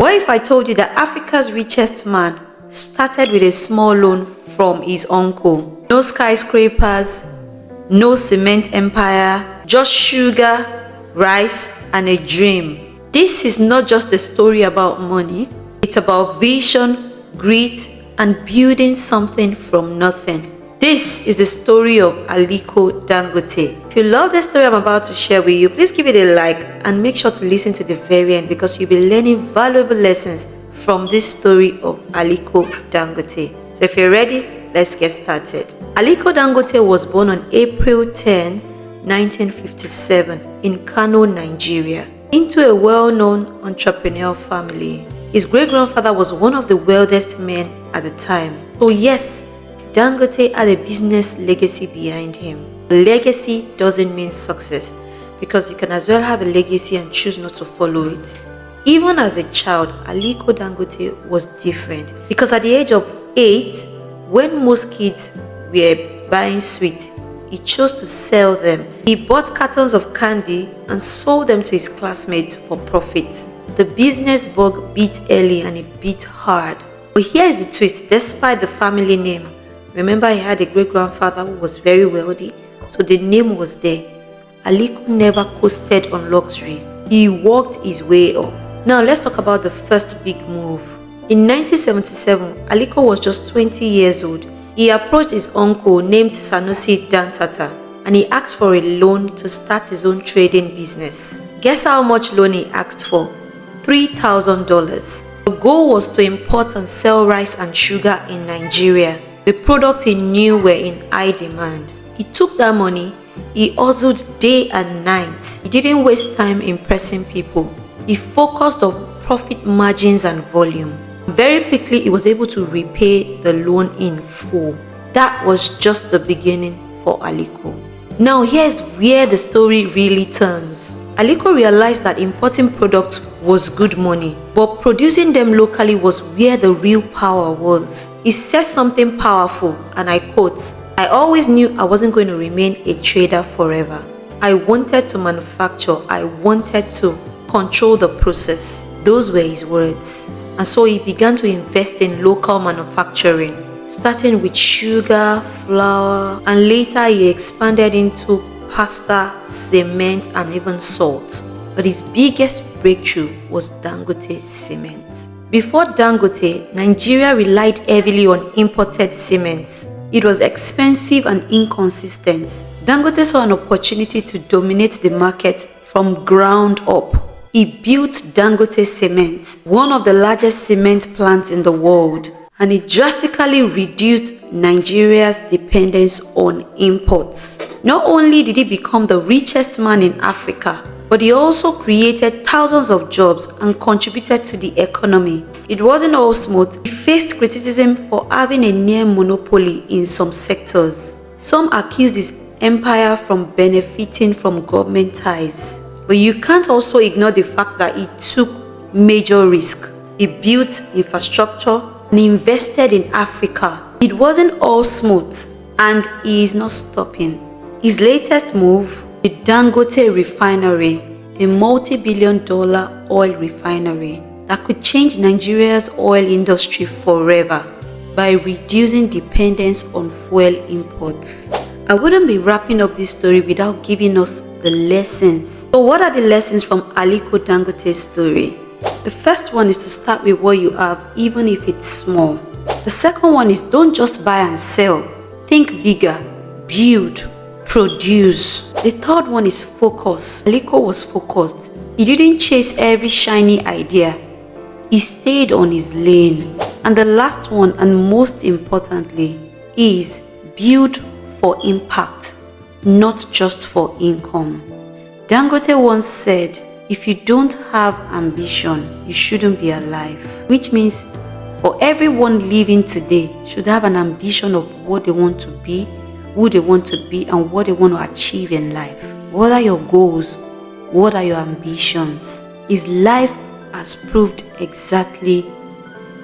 What if I told you that Africa's richest man started with a small loan from his uncle? No skyscrapers, no cement empire, just sugar, rice, and a dream. This is not just a story about money, it's about vision, grit, and building something from nothing. This is the story of Aliko Dangote. If you love the story I'm about to share with you, please give it a like and make sure to listen to the very end because you'll be learning valuable lessons from this story of Aliko Dangote. So if you're ready, let's get started. Aliko Dangote was born on April 10, 1957 in Kano, Nigeria, into a well-known entrepreneurial family. His great-grandfather was one of the wealthiest men at the time. So yes, Dangote had a business legacy behind him. Legacy doesn't mean success because you can as well have a legacy and choose not to follow it. Even as a child, Aliko Dangote was different because at the age of 8, when most kids were buying sweets, he chose to sell them. He bought cartons of candy and sold them to his classmates for profit. The business bug bit early and it bit hard. But here is the twist: despite the family name, remember he had a great-grandfather who was very wealthy, so the name was there. Aliko never coasted on luxury. He worked his way up. Now let's talk about the first big move. In 1977, Aliko was just 20 years old. He approached his uncle named Sanusi Dantata and he asked for a loan to start his own trading business. Guess how much loan he asked for? $3,000. The goal was to import and sell rice and sugar in Nigeria. The products he knew were in high demand. He took that money, he hustled day and night. He didn't waste time impressing people. He focused on profit margins and volume. Very quickly, he was able to repay the loan in full. That was just the beginning for Aliko. Now here's where the story really turns. Aliko realized that importing products was good money, but producing them locally was where the real power was. He said something powerful, and I quote, "I always knew I wasn't going to remain a trader forever. I wanted to manufacture, I wanted to control the process." Those were his words. And so he began to invest in local manufacturing, starting with sugar, flour, and later he expanded into pasta, cement, and even salt. But his biggest breakthrough was Dangote cement. Before Dangote, Nigeria relied heavily on imported cement. It was expensive and inconsistent. Dangote saw an opportunity to dominate the market from ground up. He built Dangote Cement, one of the largest cement plants in the world, and it drastically reduced Nigeria's dependence on imports. Not only did he become the richest man in Africa, but he also created thousands of jobs and contributed to the economy. It wasn't all smooth. He faced criticism for having a near monopoly in some sectors. Some accused his empire from benefiting from government ties. But you can't also ignore the fact that he took major risks. He built infrastructure and invested in Africa. It wasn't all smooth, and he is not stopping. His latest move, the Dangote refinery, a multi-billion-dollar oil refinery that could change Nigeria's oil industry forever by reducing dependence on fuel imports. I wouldn't be wrapping up this story without giving us the lessons. So what are the lessons from Aliko Dangote's story? The first one is to start with what you have, even if it's small. The second one is don't just buy and sell. Think bigger, build, produce. The third one is focus. Aliko was focused. He didn't chase every shiny idea. He stayed on his lane. And the last one, and most importantly, is build for impact, not just for income. Dangote once said, if you don't have ambition, you shouldn't be alive. Which means for everyone living today should have an ambition of what they want to be, who they want to be, and what they want to achieve in life. What are your goals? What are your ambitions? His life has proved exactly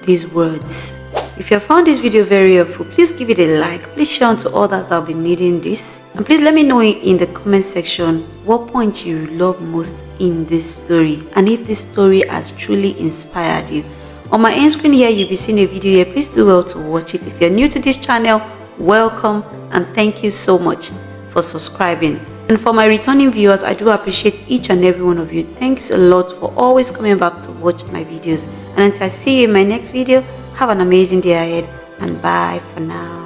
these words. If you have found this video very helpful, please give it a like. Please share on to others that will be needing this. And please let me know in the comment section what point you love most in this story and if this story has truly inspired you. On my end screen here, you'll be seeing a video here. Please do well to watch it. If you're new to this channel, welcome and thank you so much for subscribing. And for my returning viewers, I do appreciate each and every one of you. Thanks a lot for always coming back to watch my videos. And until I see you in my next video, have an amazing day ahead and bye for now.